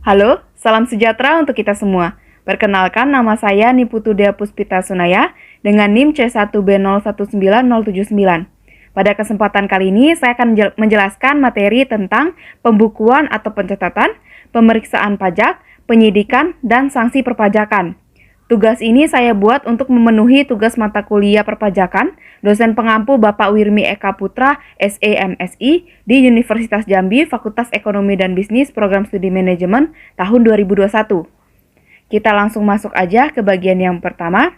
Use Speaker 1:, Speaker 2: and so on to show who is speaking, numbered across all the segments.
Speaker 1: Halo, salam sejahtera untuk kita semua. Perkenalkan, nama saya Niputu Dea Puspita Sunaya dengan NIM C1B019079. Pada kesempatan kali ini, saya akan menjelaskan materi tentang pembukuan atau pencatatan, pemeriksaan pajak, penyidikan, dan sanksi perpajakan. Tugas ini saya buat untuk memenuhi tugas mata kuliah perpajakan dosen pengampu Bapak Wirmi Eka Putra, SEMSI, di Universitas Jambi, Fakultas Ekonomi dan Bisnis, Program Studi Manajemen, tahun 2021. Kita langsung masuk aja ke bagian yang pertama,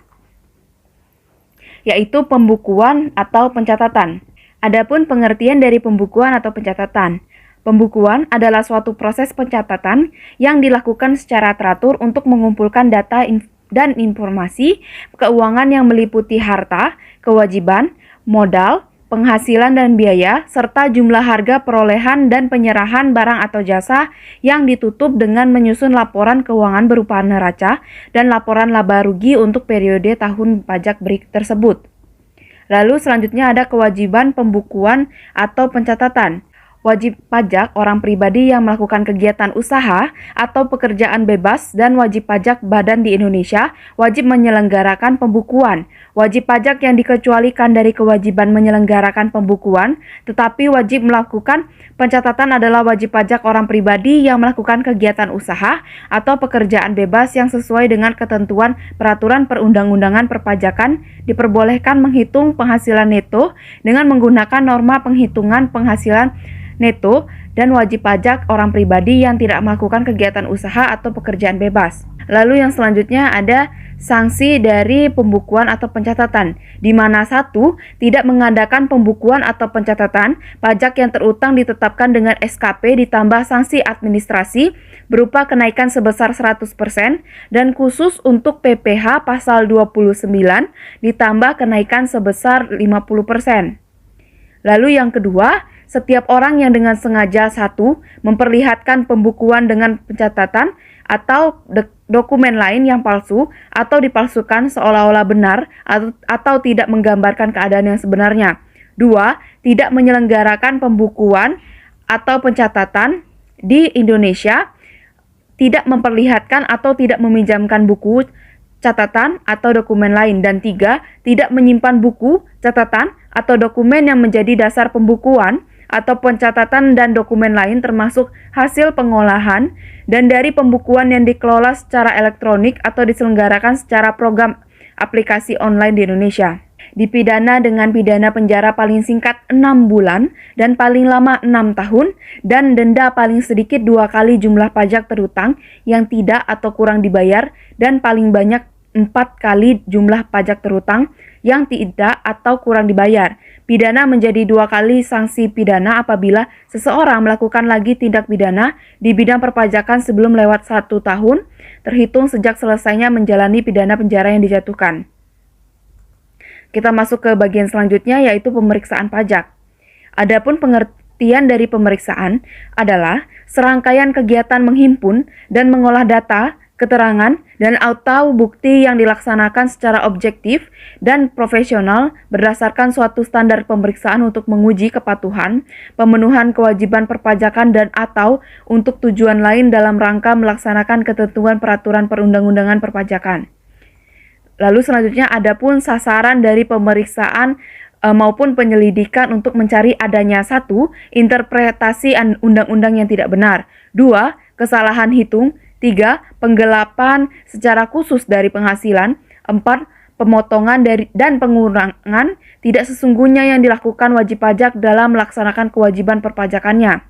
Speaker 1: yaitu pembukuan atau pencatatan. Adapun pengertian dari pembukuan atau pencatatan. Pembukuan adalah suatu proses pencatatan yang dilakukan secara teratur untuk mengumpulkan data dan informasi keuangan yang meliputi harta, kewajiban, modal, penghasilan dan biaya, serta jumlah harga perolehan dan penyerahan barang atau jasa yang ditutup dengan menyusun laporan keuangan berupa neraca dan laporan laba rugi untuk periode tahun pajak tersebut. Lalu selanjutnya ada kewajiban pembukuan atau pencatatan. Wajib pajak orang pribadi yang melakukan kegiatan usaha atau pekerjaan bebas dan wajib pajak badan di Indonesia wajib menyelenggarakan pembukuan. Wajib pajak yang dikecualikan dari kewajiban menyelenggarakan pembukuan tetapi wajib melakukan pencatatan adalah wajib pajak orang pribadi yang melakukan kegiatan usaha atau pekerjaan bebas yang sesuai dengan ketentuan peraturan perundang-undangan perpajakan diperbolehkan menghitung penghasilan neto dengan menggunakan norma penghitungan penghasilan neto dan wajib pajak orang pribadi yang tidak melakukan kegiatan usaha atau pekerjaan bebas. Lalu yang selanjutnya ada sanksi dari pembukuan atau pencatatan, di mana 1. Tidak mengadakan pembukuan atau pencatatan, pajak yang terutang ditetapkan dengan SKP ditambah sanksi administrasi berupa kenaikan sebesar 100% dan khusus untuk PPh pasal 29 ditambah kenaikan sebesar 50%. Lalu yang kedua, setiap orang yang dengan sengaja 1. Memperlihatkan pembukuan dengan pencatatan atau dokumen lain yang palsu atau dipalsukan seolah-olah benar atau tidak menggambarkan keadaan yang sebenarnya. 2. Tidak menyelenggarakan pembukuan atau pencatatan di Indonesia, tidak memperlihatkan atau tidak meminjamkan buku catatan atau dokumen lain. Dan 3. Tidak menyimpan buku, catatan, atau dokumen yang menjadi dasar pembukuan atau pencatatan dan dokumen lain termasuk hasil pengolahan dan dari pembukuan yang dikelola secara elektronik atau diselenggarakan secara program aplikasi online di Indonesia. Dipidana dengan pidana penjara paling singkat 6 bulan dan paling lama 6 tahun dan denda paling sedikit 2 kali jumlah pajak terutang yang tidak atau kurang dibayar dan paling banyak 4 kali jumlah pajak terutang yang tidak atau kurang dibayar. Pidana menjadi 2 kali sanksi pidana apabila seseorang melakukan lagi tindak pidana di bidang perpajakan sebelum lewat 1 tahun terhitung sejak selesainya menjalani pidana penjara yang dijatuhkan. Kita masuk ke bagian selanjutnya yaitu pemeriksaan pajak. Adapun pengertian dari pemeriksaan adalah serangkaian kegiatan menghimpun dan mengolah data, keterangan, dan atau bukti yang dilaksanakan secara objektif dan profesional berdasarkan suatu standar pemeriksaan untuk menguji kepatuhan, pemenuhan kewajiban perpajakan dan atau untuk tujuan lain dalam rangka melaksanakan ketentuan peraturan perundang-undangan perpajakan. Lalu selanjutnya adapun sasaran dari pemeriksaan maupun penyelidikan untuk mencari adanya 1. Interpretasi undang-undang yang tidak benar, 2. Kesalahan hitung, 3. Penggelapan secara khusus dari penghasilan, 4. Pemotongan dan pengurangan tidak sesungguhnya yang dilakukan wajib pajak dalam melaksanakan kewajiban perpajakannya.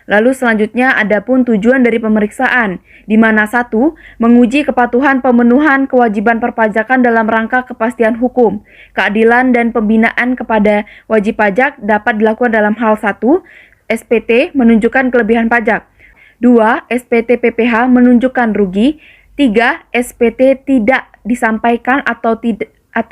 Speaker 1: Lalu selanjutnya adapun tujuan dari pemeriksaan, di mana 1. Menguji kepatuhan pemenuhan kewajiban perpajakan dalam rangka kepastian hukum, keadilan dan pembinaan kepada wajib pajak dapat dilakukan dalam hal 1. SPT menunjukkan kelebihan pajak, 2. SPT PPh menunjukkan rugi, 3. SPT tidak disampaikan atau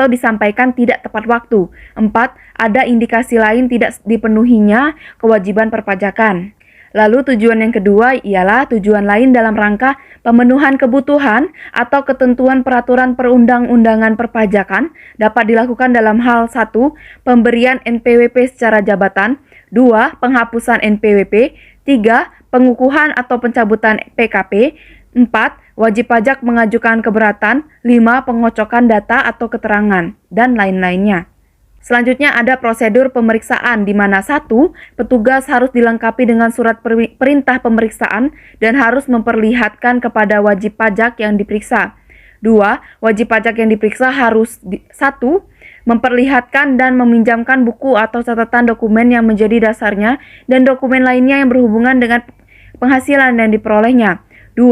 Speaker 1: disampaikan tidak tepat waktu, 4. Ada indikasi lain tidak dipenuhinya kewajiban perpajakan. Lalu tujuan yang kedua ialah tujuan lain dalam rangka pemenuhan kebutuhan atau ketentuan peraturan perundang-undangan perpajakan dapat dilakukan dalam hal 1. Pemberian NPWP secara jabatan, 2. Penghapusan NPWP, 3. Pengukuhan atau pencabutan PKP. 4. Wajib pajak mengajukan keberatan. 5. Pengocokan data atau keterangan, dan lain-lainnya. Selanjutnya ada prosedur pemeriksaan di mana 1. Petugas harus dilengkapi dengan surat perintah pemeriksaan dan harus memperlihatkan kepada wajib pajak yang diperiksa. 2. Wajib pajak yang diperiksa harus 1. Memperlihatkan dan meminjamkan buku atau catatan dokumen yang menjadi dasarnya dan dokumen lainnya yang berhubungan dengan penghasilan yang diperolehnya. 2.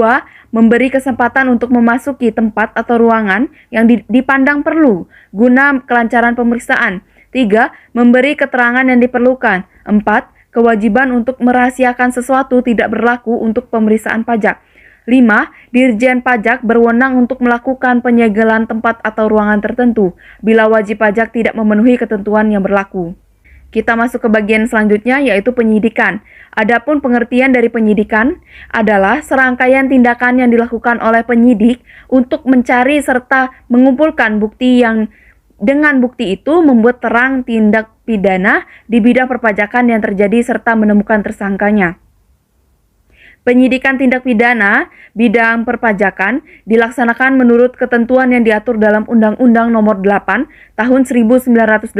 Speaker 1: Memberi kesempatan untuk memasuki tempat atau ruangan yang dipandang perlu guna kelancaran pemeriksaan. 3. Memberi keterangan yang diperlukan. 4. Kewajiban untuk merahasiakan sesuatu tidak berlaku untuk pemeriksaan pajak. 5. Dirjen Pajak berwenang untuk melakukan penyegelan tempat atau ruangan tertentu bila wajib pajak tidak memenuhi ketentuan yang berlaku. Kita masuk ke bagian selanjutnya, yaitu penyidikan. Adapun pengertian dari penyidikan adalah serangkaian tindakan yang dilakukan oleh penyidik untuk mencari serta mengumpulkan bukti yang dengan bukti itu membuat terang tindak pidana di bidang perpajakan yang terjadi serta menemukan tersangkanya. Penyidikan tindak pidana bidang perpajakan dilaksanakan menurut ketentuan yang diatur dalam Undang-Undang Nomor 8 Tahun 1981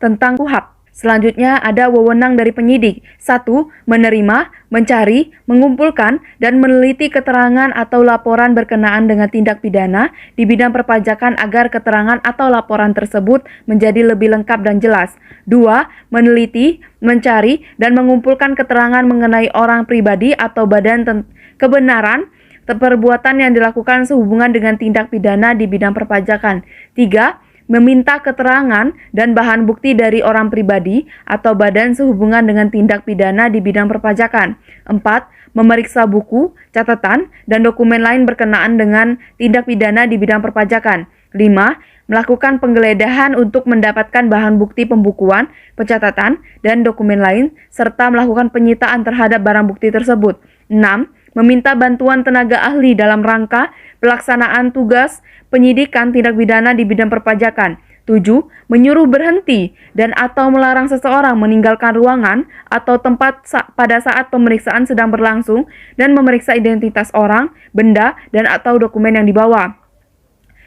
Speaker 1: tentang KUHP. Selanjutnya ada wewenang dari penyidik. 1. Menerima, mencari, mengumpulkan, dan meneliti keterangan atau laporan berkenaan dengan tindak pidana di bidang perpajakan agar keterangan atau laporan tersebut menjadi lebih lengkap dan jelas. 2. Meneliti, mencari, dan mengumpulkan keterangan mengenai orang pribadi atau badan kebenaran perbuatan yang dilakukan sehubungan dengan tindak pidana di bidang perpajakan. 3. Meminta keterangan dan bahan bukti dari orang pribadi atau badan sehubungan dengan tindak pidana di bidang perpajakan. 4. Memeriksa buku, catatan, dan dokumen lain berkenaan dengan tindak pidana di bidang perpajakan. 5. Melakukan penggeledahan untuk mendapatkan bahan bukti pembukuan, pencatatan, dan dokumen lain, serta melakukan penyitaan terhadap barang bukti tersebut. 6. Meminta bantuan tenaga ahli dalam rangka pelaksanaan tugas penyidikan tindak pidana di bidang perpajakan. 7. Menyuruh berhenti dan atau melarang seseorang meninggalkan ruangan atau tempat pada saat pemeriksaan sedang berlangsung dan memeriksa identitas orang, benda, dan atau dokumen yang dibawa.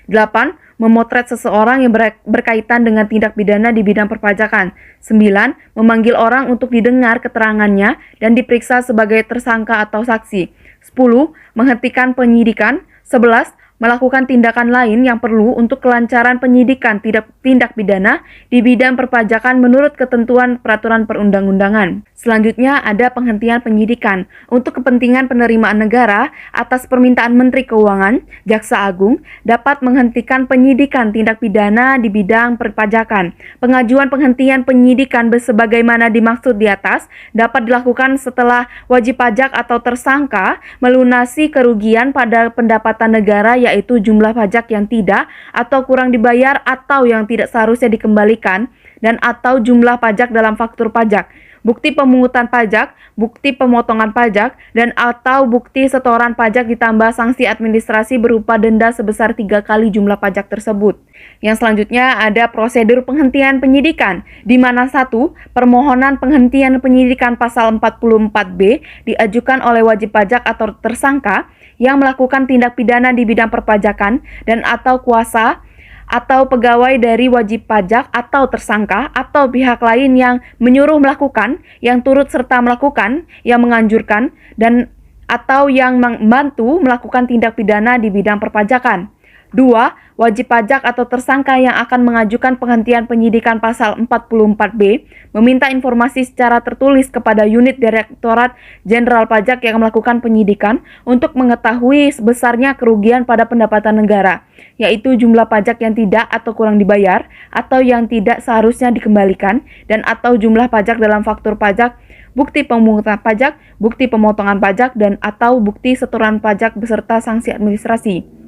Speaker 1: 8. Memotret seseorang yang berkaitan dengan tindak pidana di bidang perpajakan. 9. Memanggil orang untuk didengar keterangannya dan diperiksa sebagai tersangka atau saksi. 10. Menghentikan penyidikan. 11. Melakukan tindakan lain yang perlu untuk kelancaran penyidikan tindak pidana di bidang perpajakan menurut ketentuan peraturan perundang-undangan. Selanjutnya ada penghentian penyidikan. Untuk kepentingan penerimaan negara atas permintaan Menteri Keuangan, Jaksa Agung dapat menghentikan penyidikan tindak pidana di bidang perpajakan. Pengajuan penghentian penyidikan sebagaimana dimaksud di atas dapat dilakukan setelah wajib pajak atau tersangka melunasi kerugian pada pendapatan negara, yaitu jumlah pajak yang tidak atau kurang dibayar atau yang tidak seharusnya dikembalikan, dan atau jumlah pajak dalam faktur pajak, bukti pemungutan pajak, bukti pemotongan pajak, dan atau bukti setoran pajak ditambah sanksi administrasi berupa denda sebesar 3 kali jumlah pajak tersebut. Yang selanjutnya ada prosedur penghentian penyidikan, di mana 1. Permohonan penghentian penyidikan pasal 44B diajukan oleh wajib pajak atau tersangka yang melakukan tindak pidana di bidang perpajakan dan atau kuasa atau pegawai dari wajib pajak atau tersangka atau pihak lain yang menyuruh melakukan, yang turut serta melakukan, yang menganjurkan, dan atau yang membantu melakukan tindak pidana di bidang perpajakan. 2. Wajib pajak atau tersangka yang akan mengajukan penghentian penyidikan pasal 44B meminta informasi secara tertulis kepada unit Direktorat Jenderal Pajak yang melakukan penyidikan untuk mengetahui sebesarnya kerugian pada pendapatan negara, yaitu jumlah pajak yang tidak atau kurang dibayar atau yang tidak seharusnya dikembalikan, dan atau jumlah pajak dalam faktur pajak, bukti pemungutan pajak, bukti pemotongan pajak, dan atau bukti setoran pajak beserta sanksi administrasi.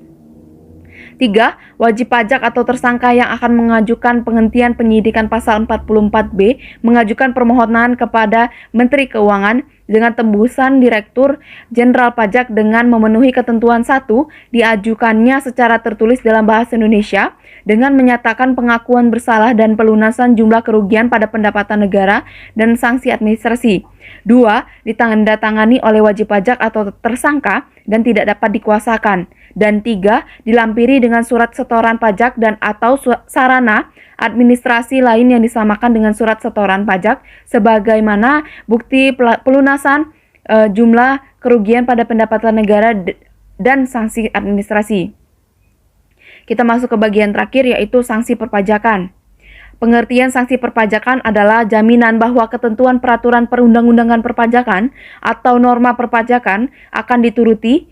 Speaker 1: 3. Wajib pajak atau tersangka yang akan mengajukan penghentian penyidikan pasal 44B mengajukan permohonan kepada Menteri Keuangan dengan tembusan Direktur Jenderal Pajak dengan memenuhi ketentuan 1. Diajukannya secara tertulis dalam bahasa Indonesia dengan menyatakan pengakuan bersalah dan pelunasan jumlah kerugian pada pendapatan negara dan sanksi administrasi. 2. Ditandatangani oleh wajib pajak atau tersangka dan tidak dapat dikuasakan. Dan 3. Dilampiri dengan surat setoran pajak dan atau sarana administrasi lain yang disamakan dengan surat setoran pajak sebagaimana bukti pelunasan jumlah kerugian pada pendapatan negara dan sanksi administrasi. Kita masuk ke bagian terakhir yaitu sanksi perpajakan. Pengertian sanksi perpajakan adalah jaminan bahwa ketentuan peraturan perundang-undangan perpajakan atau norma perpajakan akan dituruti,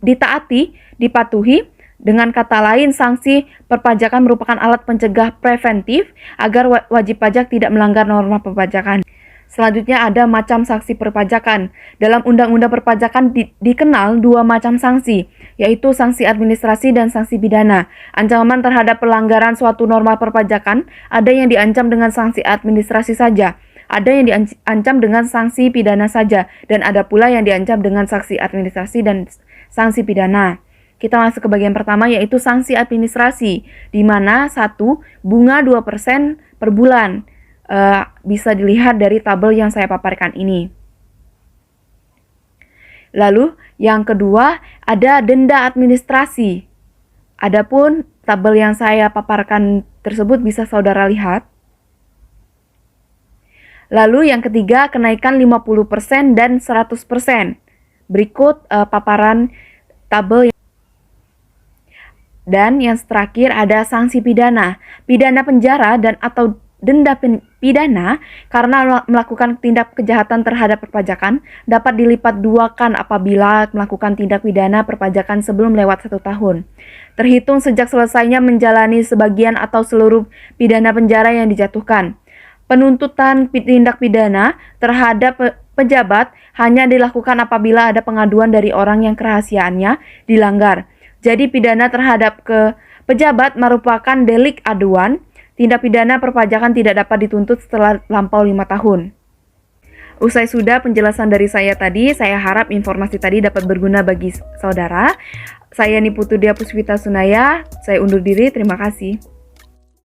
Speaker 1: ditaati, dipatuhi. Dengan kata lain, sanksi perpajakan merupakan alat pencegah preventif agar wajib pajak tidak melanggar norma perpajakan. Selanjutnya ada macam sanksi perpajakan. Dalam Undang-Undang Perpajakan dikenal dua macam sanksi, yaitu sanksi administrasi dan sanksi pidana. Ancaman terhadap pelanggaran suatu norma perpajakan ada yang diancam dengan sanksi administrasi saja, ada yang diancam dengan sanksi pidana saja, dan ada pula yang diancam dengan sanksi administrasi dan sanksi pidana. Kita masuk ke bagian pertama yaitu sanksi administrasi, di mana 1. Bunga 2% per bulan. Bisa dilihat dari tabel yang saya paparkan ini. Lalu yang kedua ada denda administrasi. Adapun tabel yang saya paparkan tersebut bisa saudara lihat. Lalu yang ketiga kenaikan 50% dan 100%. Berikut paparan tabel. Dan yang terakhir ada sanksi pidana. Pidana penjara dan atau denda pidana karena melakukan tindak kejahatan terhadap perpajakan dapat dilipat duakan apabila melakukan tindak pidana perpajakan sebelum lewat 1 tahun. Terhitung sejak selesainya menjalani sebagian atau seluruh pidana penjara yang dijatuhkan. Penuntutan tindak pidana terhadap pejabat hanya dilakukan apabila ada pengaduan dari orang yang kerahasiaannya dilanggar. Jadi pidana terhadap pejabat merupakan delik aduan. Tindak pidana perpajakan tidak dapat dituntut setelah lampau 5 tahun. Usai sudah penjelasan dari saya tadi, saya harap informasi tadi dapat berguna bagi saudara. Saya Niputu Dia Puspita Sunaya, saya undur diri, terima kasih.